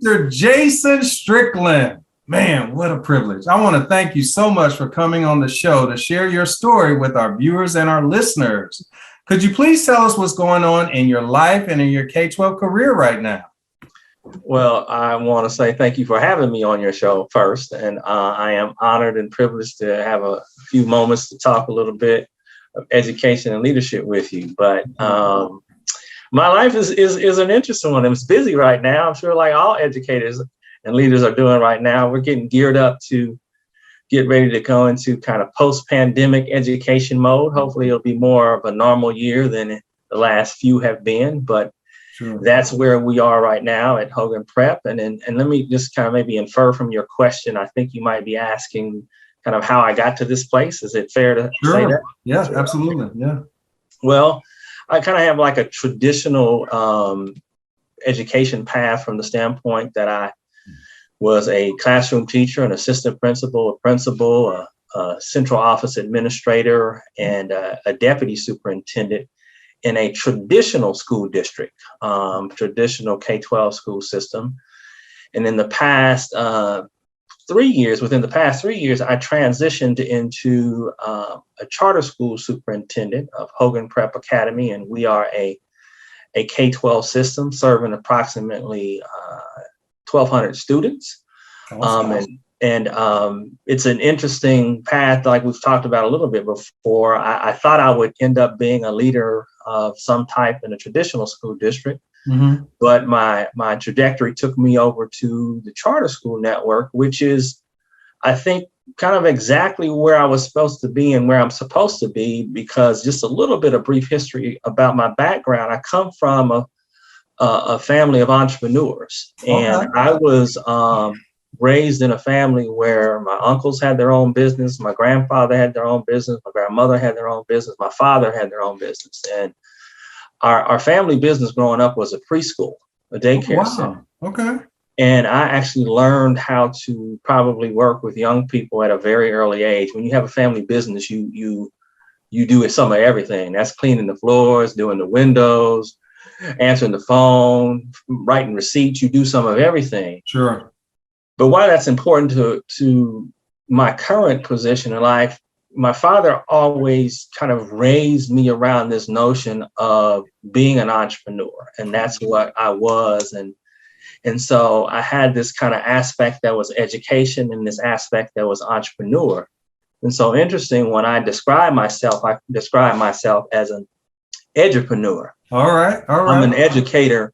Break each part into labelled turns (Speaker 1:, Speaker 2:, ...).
Speaker 1: Mr. Jayson Strickland. Man, what a privilege. I want to thank you so much for coming on the show to share your story with our viewers and our listeners. Could you please tell us what's going on in your life and in your K-12 career right now?
Speaker 2: Well, I want to say thank you for having me on your show first. And I am honored and privileged to have a few moments to talk a little bit of education and leadership with you. But my life is an interesting one. It's busy right now. I'm sure like all educators and leaders are doing right now. We're getting geared up to get ready to go into kind of post-pandemic education mode. Hopefully it'll be more of a normal year than the last few have been, but sure. That's where we are right now at Hogan Prep. And let me just kind of maybe infer from your question, I think you might be asking kind of how I got to this place. Is it fair to say that?
Speaker 1: Yeah, absolutely. Yeah.
Speaker 2: Well, I kind of have like a traditional education path from the standpoint that I was a classroom teacher, an assistant principal, a principal, a central office administrator, and a deputy superintendent in a traditional school district, traditional K-12 school system. And in the past 3 years, within the past 3 years, I transitioned into a charter school superintendent of Hogan Prep Academy, and we are a K-12 system serving approximately 1,200 students. Awesome. It's an interesting path, like we've talked about a little bit before. I thought I would end up being a leader of some type in a traditional school district, but my trajectory took me over to the charter school network, which is, I think, kind of exactly where I was supposed to be and where I'm supposed to be, because just a little bit of brief history about my background. I come from a family of entrepreneurs, and I was raised in a family where my uncles had their own business, my grandfather had their own business, my grandmother had their own business, my father had their own business. And our family business growing up was a preschool, a daycare center. Okay. And I actually learned how to probably work with young people at a very early age. When you have a family business, you do some of everything. That's cleaning the floors, doing the windows, answering the phone, writing receipts. You do some of everything.
Speaker 1: Sure.
Speaker 2: But why that's important to my current position in life, my father always kind of raised me around this notion of being an entrepreneur. And that's what I was. And so I had this kind of aspect that was education and this aspect that was entrepreneur. And so interesting, when I describe myself as an edupreneur.
Speaker 1: All right.
Speaker 2: I'm an educator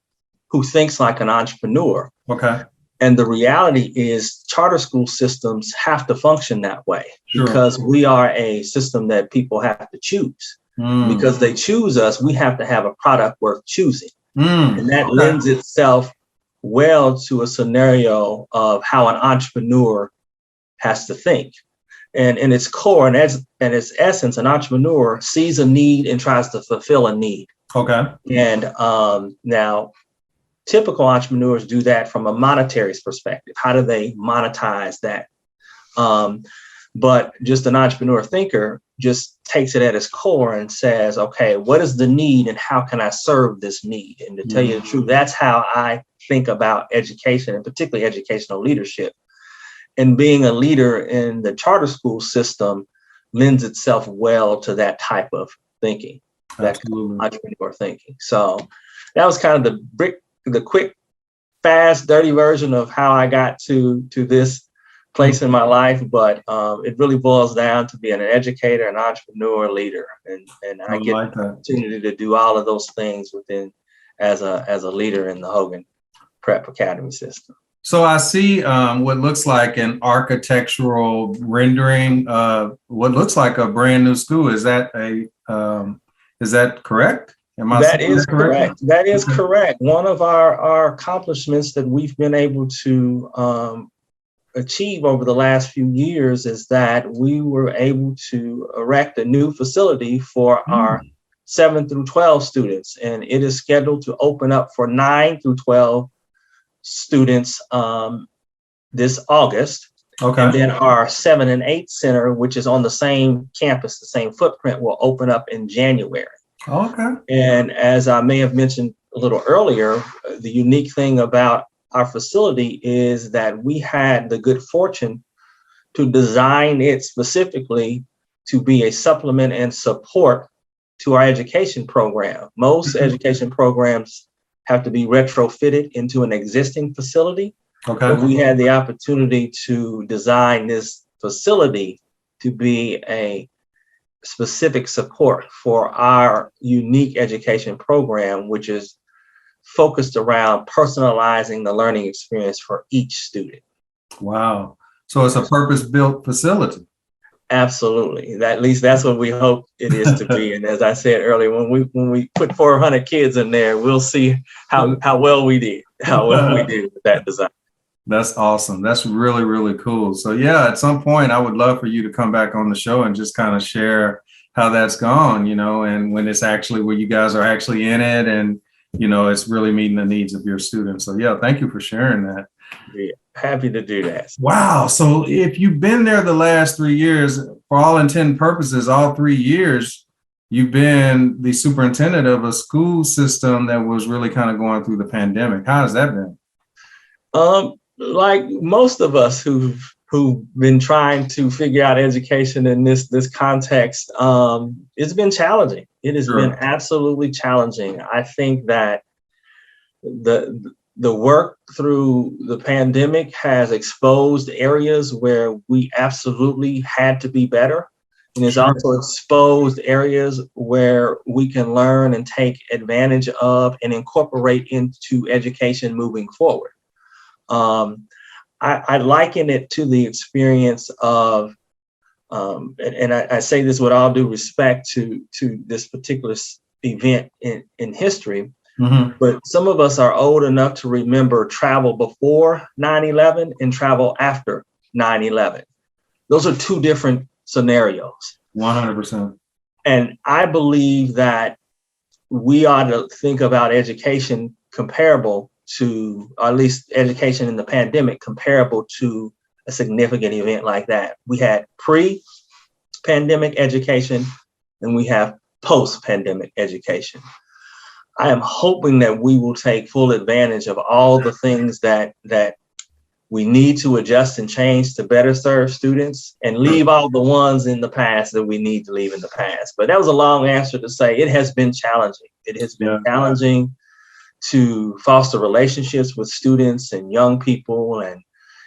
Speaker 2: who thinks like an entrepreneur.
Speaker 1: Okay.
Speaker 2: And the reality is charter school systems have to function that way.
Speaker 1: Sure.
Speaker 2: Because we are a system that people have to choose. Because they choose us, we have to have a product worth choosing. And that lends itself well to a scenario of how an entrepreneur has to think. And in its core and its essence, an entrepreneur sees a need and tries to fulfill a need.
Speaker 1: Okay.
Speaker 2: And now, typical entrepreneurs do that from a monetary perspective. How do they monetize that? But just an entrepreneur thinker just takes it at its core and says, okay, what is the need and how can I serve this need? And to tell you the truth, that's how I think about education, and particularly educational leadership. And being a leader in the charter school system lends itself well to that type of thinking, that kind of entrepreneur thinking. So that was kind of the quick, fast, dirty version of how I got to this place in my life. But it really boils down to being an educator, an entrepreneur, leader. And I get the opportunity to do all of those things as a leader in the Hogan Prep Academy system.
Speaker 1: So I see what looks like an architectural rendering of what looks like a brand new school. Is that correct?
Speaker 2: That is correct. That is correct. One of our accomplishments that we've been able to achieve over the last few years is that we were able to erect a new facility for our 7 through 12 students. And it is scheduled to open up for 9 through 12 students this August. Okay. And then our 7 and 8 center, which is on the same campus, the same footprint, will open up in January.
Speaker 1: Okay.
Speaker 2: And as I may have mentioned a little earlier, the unique thing about our facility is that we had the good fortune to design it specifically to be a supplement and support to our education program. Most education programs have to be retrofitted into an existing facility.
Speaker 1: Okay.
Speaker 2: But we had the opportunity to design this facility to be a specific support for our unique education program, which is focused around personalizing the learning experience for each student.
Speaker 1: Wow. So it's a purpose-built facility.
Speaker 2: Absolutely. At least that's what we hope it is to be. And as I said earlier, when we put 400 kids in there, we'll see how well we did with that design.
Speaker 1: That's awesome. That's really, really cool. So yeah, at some point I would love for you to come back on the show and just kind of share how that's gone, and when it's actually where you guys are actually in it and, it's really meeting the needs of your students. So yeah, thank you for sharing that.
Speaker 2: Yeah, happy to do that.
Speaker 1: Wow. So if you've been there the last 3 years, for all intent and purposes, all 3 years, you've been the superintendent of a school system that was really kind of going through the pandemic. How has that been?
Speaker 2: Like most of us who've been trying to figure out education in this context, it's been challenging. It has been absolutely challenging. I think that the work through the pandemic has exposed areas where we absolutely had to be better. And it's also exposed areas where we can learn and take advantage of and incorporate into education moving forward. I liken it to the experience of, and I say this with all due respect to this particular event in history, but some of us are old enough to remember travel before 9/11 and travel after 9/11. Those are two different scenarios.
Speaker 1: 100%.
Speaker 2: And I believe that we ought to think about education comparable to, or at least education in the pandemic, comparable to a significant event like that. We had pre-pandemic education and we have post-pandemic education. I am hoping that we will take full advantage of all the things that we need to adjust and change to better serve students and leave all the ones in the past that we need to leave in the past. But that was a long answer to say it has been challenging. It has been challenging to foster relationships with students and young people. And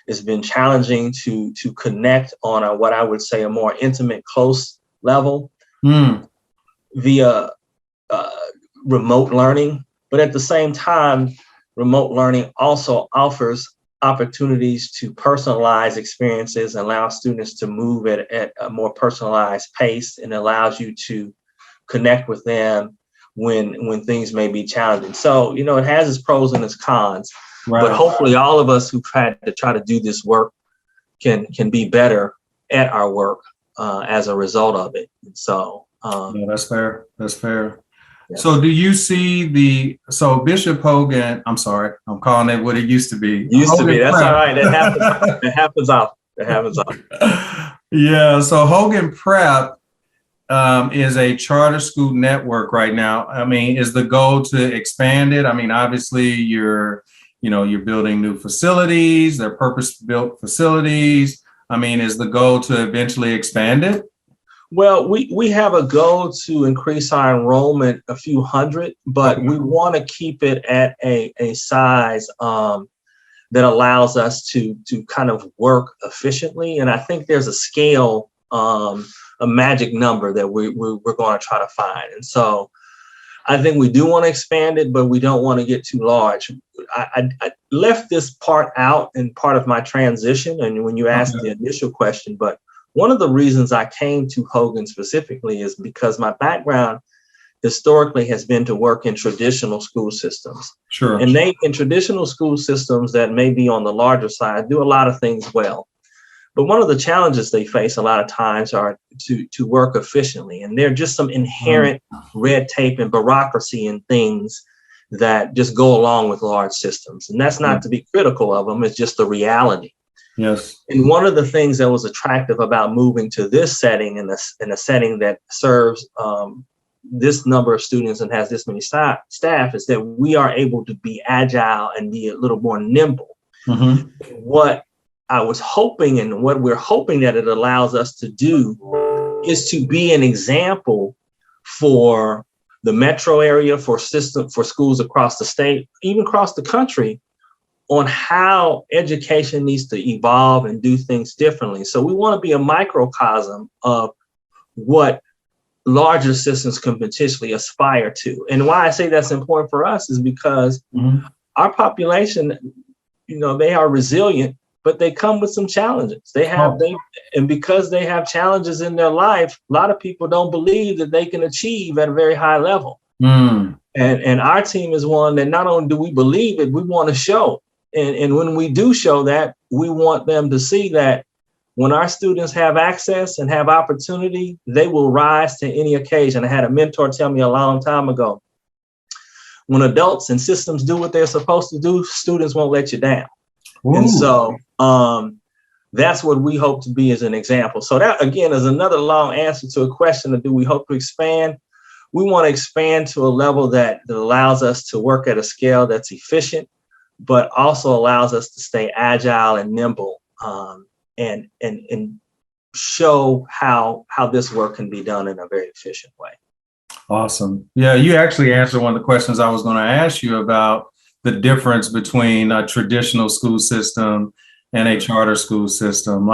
Speaker 2: it's been challenging to connect on what I would say a more intimate, close level via remote learning. But at the same time, remote learning also offers opportunities to personalize experiences and allow students to move at a more personalized pace, and allows you to connect with them when things may be challenging. So, it has its pros and its cons, but hopefully all of us who've had to try to do this work can be better at our work as a result of it. So,
Speaker 1: that's fair. That's fair.
Speaker 2: Yeah.
Speaker 1: So do you see Bishop Hogan, I'm sorry, I'm calling it what it used to be.
Speaker 2: Used to be, that's all right. That happens often.
Speaker 1: Yeah, so Hogan Prep is a charter school network right now. I mean, is the goal to expand it? I mean, obviously you're building new facilities, they're purpose-built facilities. I mean, is the goal to eventually expand it?
Speaker 2: Well, we have a goal to increase our enrollment a few hundred, but we want to keep it at a size that allows us to kind of work efficiently. And I think there's a scale, a magic number that we're going to try to find. And so I think we do want to expand it, but we don't want to get too large. I left this part out in part of my transition, and when you asked the initial question, but one of the reasons I came to Hogan specifically is because my background historically has been to work in traditional school systems.
Speaker 1: Sure.
Speaker 2: And in traditional school systems that may be on the larger side, do a lot of things well. But one of the challenges they face a lot of times are to work efficiently. And there are just some inherent red tape and bureaucracy and things that just go along with large systems. And that's not to be critical of them, it's just the reality.
Speaker 1: Yes.
Speaker 2: And one of the things that was attractive about moving to this setting, in a setting that serves this number of students and has this many staff is that we are able to be agile and be a little more nimble.
Speaker 1: Mm-hmm.
Speaker 2: What I was hoping and what we're hoping that it allows us to do is to be an example for the metro area, for schools across the state, even across the country, on how education needs to evolve and do things differently. So we want to be a microcosm of what larger systems can potentially aspire to. And why I say that's important for us is because our population, they are resilient, but they come with some challenges. And because they have challenges in their life, a lot of people don't believe that they can achieve at a very high level. And our team is one that not only do we believe it, we want to show. And when we do show that, we want them to see that when our students have access and have opportunity, they will rise to any occasion. I had a mentor tell me a long time ago, when adults and systems do what they're supposed to do, students won't let you down. Ooh. And so that's what we hope to be as an example. So that, again, is another long answer to a question of do we hope to expand? We want to expand to a level that allows us to work at a scale that's efficient, but also allows us to stay agile and nimble, and show how this work can be done in a very efficient way. Awesome.
Speaker 1: Yeah, you actually answered one of the questions I was going to ask you about the difference between a traditional school system and a charter school system.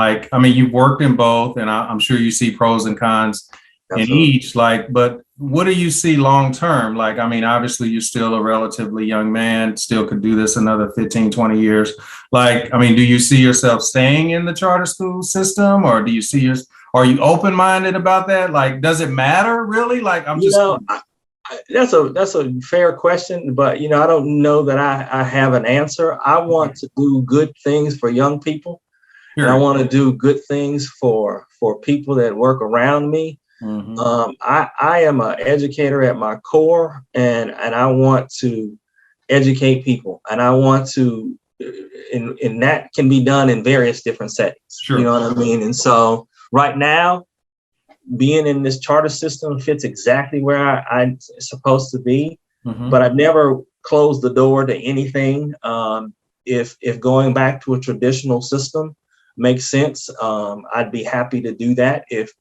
Speaker 1: You've worked in both, and I'm sure you see pros and cons in each, but what do you see long term? Obviously you're still a relatively young man, still could do this another 15, 20 years. Do you see yourself staying in the charter school system, or do you see are you open-minded about that? Does it matter really?
Speaker 2: That's a fair question, but I don't know that I have an answer. I want to do good things for young people. Sure. And I want to do good things for people that work around me. Mm-hmm. I am an educator at my core, and I want to educate people, and I want to, and that can be done in various different settings. Sure. You know what I mean? And so right now, being in this charter system fits exactly where I'm supposed to be, but I've never closed the door to anything. If going back to a traditional system makes sense, I'd be happy to do that if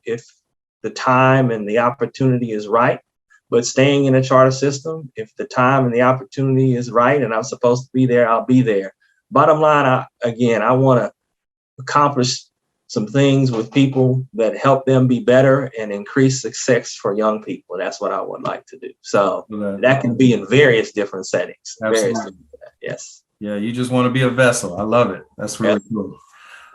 Speaker 2: the time and the opportunity is right. But staying in a charter system, if the time and the opportunity is right and I'm supposed to be there, I'll be there. Bottom line, I want to accomplish some things with people that help them be better and increase success for young people. That's what I would like to do. So that can be in various different settings. Yes.
Speaker 1: Yeah, you just want to be a vessel. I love it. That's really cool.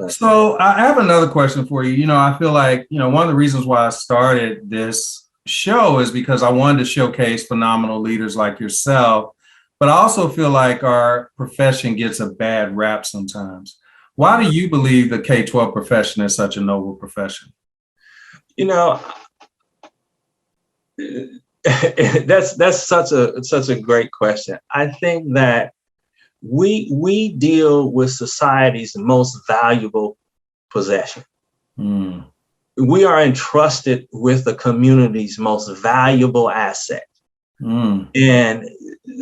Speaker 1: So I have another question for you. I feel like, one of the reasons why I started this show is because I wanted to showcase phenomenal leaders like yourself, but I also feel like our profession gets a bad rap sometimes. Why do you believe the K-12 profession is such a noble profession?
Speaker 2: That's such a great question. I think that we deal with society's most valuable possession. We are entrusted with the community's most valuable asset. And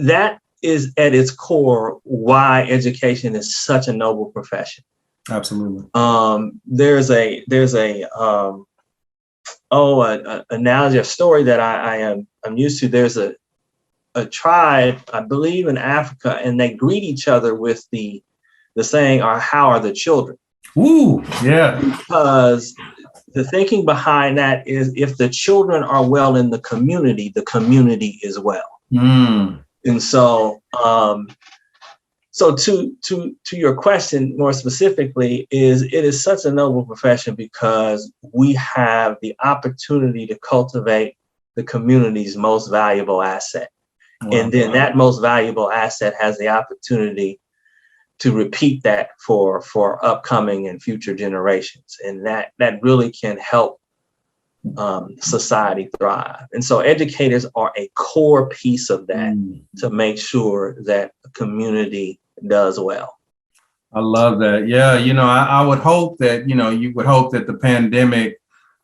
Speaker 2: that is at its core why education is such a noble profession.
Speaker 1: Absolutely.
Speaker 2: There's an analogy, a story that I'm used to. There's a tribe, I believe in Africa, and they greet each other with the saying, "Or how are the children?"
Speaker 1: Ooh, yeah.
Speaker 2: Because the thinking behind that is if the children are well in the community is well. And so, to your question more specifically, it is such a noble profession because we have the opportunity to cultivate the community's most valuable asset. Wow. And then that most valuable asset has the opportunity to repeat that for upcoming and future generations. And that really can help society thrive. And so educators are a core piece of that to make sure that the community does well.
Speaker 1: I love that. Yeah. I would hope that, you would hope that the pandemic,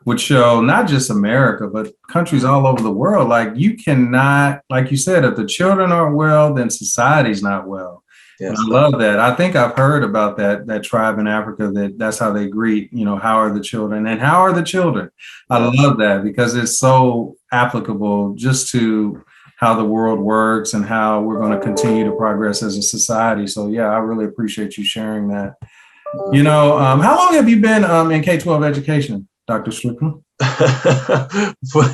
Speaker 1: would show not just America, but countries all over the world. Like you cannot, like you said, if the children aren't well, then society's not well.
Speaker 2: Yes.
Speaker 1: And I love that. I think I've heard about that tribe in Africa that's how they greet, how are the children and how are the children? I love that because it's so applicable just to how the world works and how we're going to continue to progress as a society. So yeah, I really appreciate you sharing that. How long have you been in K-12 education, Dr. Strickland?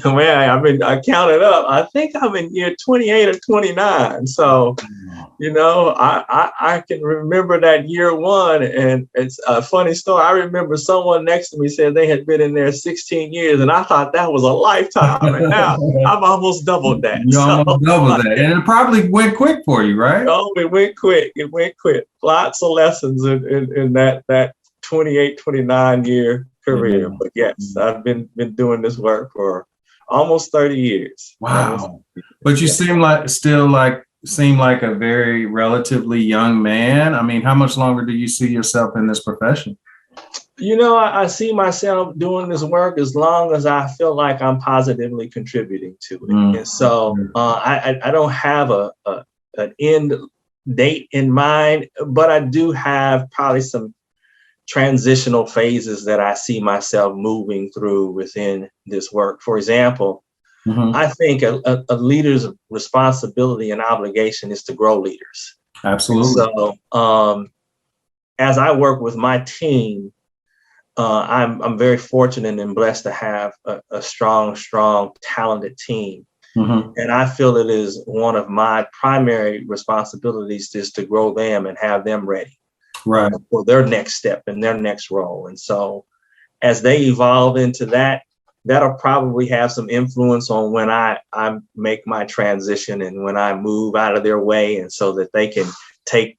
Speaker 2: Man, I counted up. I think I'm in year 28 or 29. So, I can remember that year one, and it's a funny story. I remember someone next to me said they had been in there 16 years, and I thought that was a lifetime. And now I've almost doubled that.
Speaker 1: You almost doubled that, and it probably went quick for you, right?
Speaker 2: Oh, it went quick. It went quick. Lots of lessons in that 28, 29 year career. But yes, I've been doing this work for almost 30 years.
Speaker 1: Wow. But you seem like a very relatively young man. I mean, how much longer do you see yourself in this profession?
Speaker 2: I see myself doing this work as long as I feel like I'm positively contributing to it. And so I don't have an end date in mind, but I do have probably some transitional phases that I see myself moving through within this work. For example, I think a leader's responsibility and obligation is to grow leaders.
Speaker 1: Absolutely.
Speaker 2: So as I work with my team, I'm very fortunate and blessed to have a strong, talented team. And I feel it is one of my primary responsibilities is to grow them and have them ready for their next step and their next role. And so as they evolve into that, that'll probably have some influence on when I make my transition and when I move out of their way, and so that they can take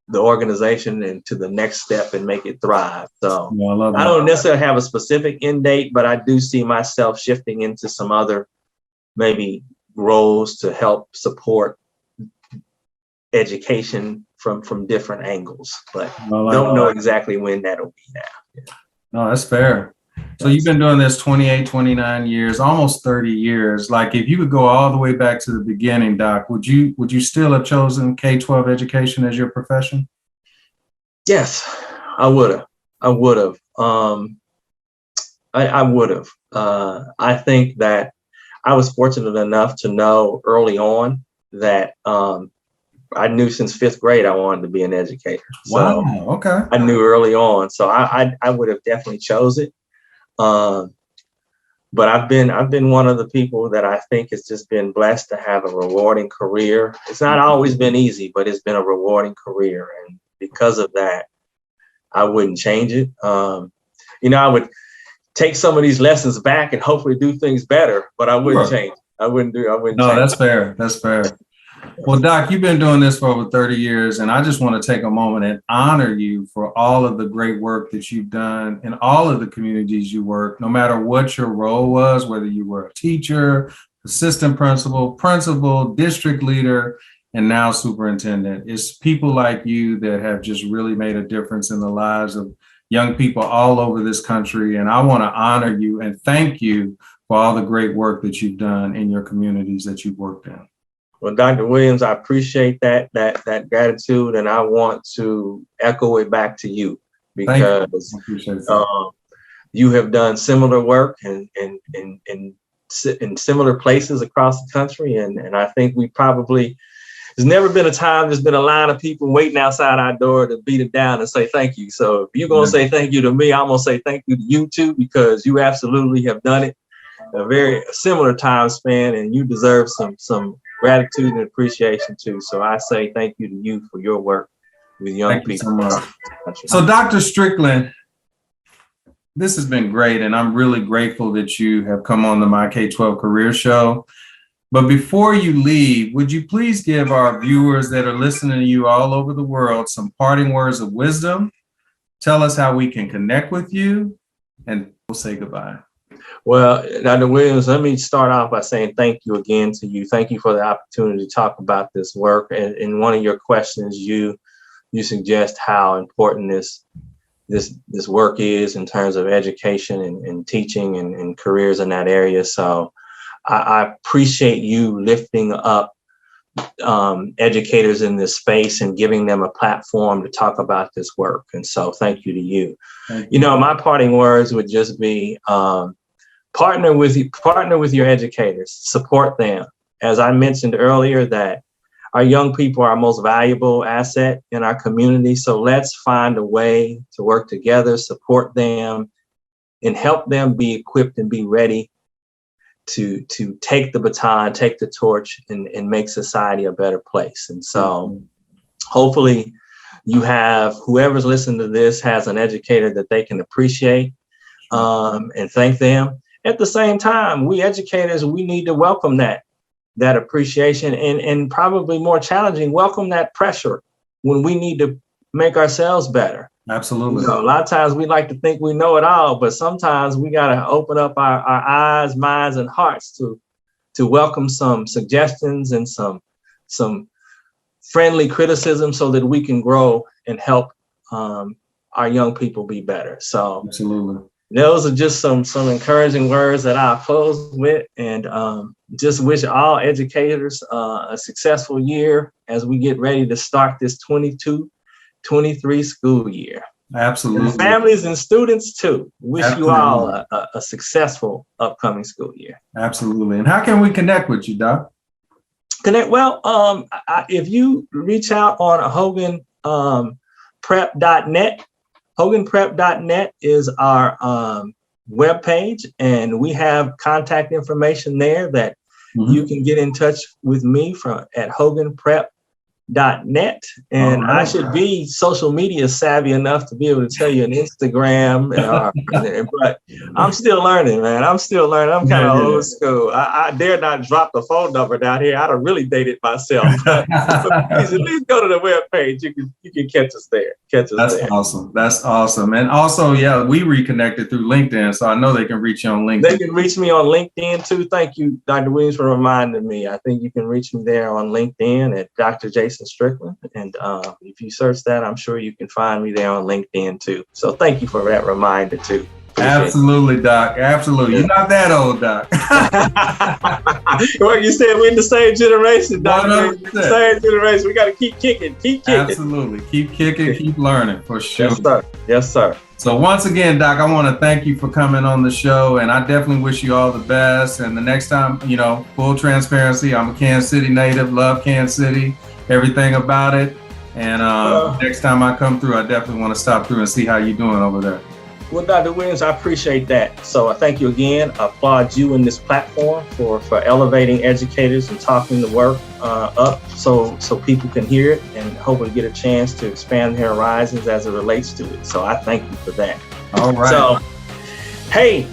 Speaker 2: the organization into the next step and make it thrive. So I don't necessarily have a specific end date, but I do see myself shifting into some other maybe roles to help support education from different angles, but don't know exactly when that'll be now. Yeah.
Speaker 1: No, that's fair. So you've been doing this 28, 29 years, almost 30 years. Like if you could go all the way back to the beginning, Doc, would you still have chosen K-12 education as your profession?
Speaker 2: Yes, I would have. I would have. I think that I was fortunate enough to know early on that I knew since 5th grade I wanted to be an educator. So
Speaker 1: wow, okay.
Speaker 2: I knew early on. So I would have definitely chose it. But I've been one of the people that I think has just been blessed to have a rewarding career. It's not always been easy, but it's been a rewarding career. And because of that, I wouldn't change it. I would take some of these lessons back and hopefully do things better, but I wouldn't change it. I wouldn't change
Speaker 1: that's fair. That's fair. Well, Doc, you've been doing this for over 30 years, and I just want to take a moment and honor you for all of the great work that you've done in all of the communities you work, no matter what your role was, whether you were a teacher, assistant principal, district leader, and now superintendent. It's people like you that have just really made a difference in the lives of young people all over this country. And I want to honor you and thank you for all the great work that you've done in your communities that you've worked in.
Speaker 2: Well, Dr. Williams, I appreciate that gratitude, and I want to echo it back to you because you have done similar work in similar places across the country, and I think there's never been a time there's been a line of people waiting outside our door to beat it down and say thank you. So if you're gonna say thank you to me, I'm gonna say thank you to you too, because you absolutely have done it a very similar time span, and you deserve some gratitude and appreciation too. So I say thank you to you for your work with young people.
Speaker 1: So Dr. Strickland, this has been great, and I'm really grateful that you have come on the My K12 Career Show. But before you leave, would you please give our viewers that are listening to you all over the world some parting words of wisdom? Tell us how we can connect with you, and we'll say goodbye.
Speaker 2: Well, Dr. Williams, let me start off by saying thank you again to you. Thank you for the opportunity to talk about this work. And in one of your questions, you suggest how important this this work is in terms of education and teaching and careers in that area. So I appreciate you lifting up educators in this space and giving them a platform to talk about this work. And so thank you to you. You know, my parting words would just be partner with your educators, support them. As I mentioned earlier, that our young people are our most valuable asset in our community. So let's find a way to work together, support them, and help them be equipped and be ready to take the baton, take the torch, and make society a better place. And so hopefully you have, whoever's listening to this has an educator that they can appreciate and thank them. At the same time, we educators, we need to welcome that appreciation and probably more challenging, welcome that pressure when we need to make ourselves better.
Speaker 1: Absolutely.
Speaker 2: You know, a lot of times we like to think we know it all, but sometimes we got to open up our eyes, minds, and hearts to welcome some suggestions and some friendly criticism so that we can grow and help our young people be better. So
Speaker 1: absolutely.
Speaker 2: Those are just some encouraging words that I'll close with, and just wish all educators a successful year as we get ready to start this 22-23 school year.
Speaker 1: Absolutely.
Speaker 2: And families and students too. Wish
Speaker 1: Absolutely.
Speaker 2: You all a successful upcoming school year.
Speaker 1: Absolutely. And how can we connect with you, Doc?
Speaker 2: Well, if you reach out on HoganPrep.net, HoganPrep.net is our webpage, and we have contact information there that you can get in touch with me at HoganPrep.net. And right. I should be social media savvy enough to be able to tell you an Instagram, but I'm still learning, man. I'm still learning. I'm kind of old school. I dare not drop the phone number down here. I'd have really dated myself. But please at least go to the webpage. You can catch us there.
Speaker 1: That's awesome. That's awesome. And also, we reconnected through LinkedIn, so I know they can reach you on LinkedIn.
Speaker 2: They can reach me on LinkedIn too. Thank you, Dr. Williams, for reminding me. I think you can reach me there on LinkedIn at Dr. Jayson Strickland. And if you search that, I'm sure you can find me there on LinkedIn too. So thank you for that reminder too.
Speaker 1: Absolutely, Doc. Absolutely. You're not that old, Doc.
Speaker 2: Well, you said we're in the same generation, Doc. Same generation. We got to keep kicking.
Speaker 1: Absolutely. Keep kicking, keep learning, for sure.
Speaker 2: Yes, sir. Yes, sir.
Speaker 1: So once again, Doc, I want to thank you for coming on the show, and I definitely wish you all the best. And the next time, full transparency, I'm a Kansas City native, love Kansas City, everything about it. And next time I come through, I definitely want to stop through and see how you're doing over there.
Speaker 2: Well, Dr. Williams, I appreciate that. So I thank you again. I applaud you in this platform for elevating educators and talking the work up so people can hear it and hopefully get a chance to expand their horizons as it relates to it. So I thank you for that.
Speaker 1: All right.
Speaker 2: So, hey,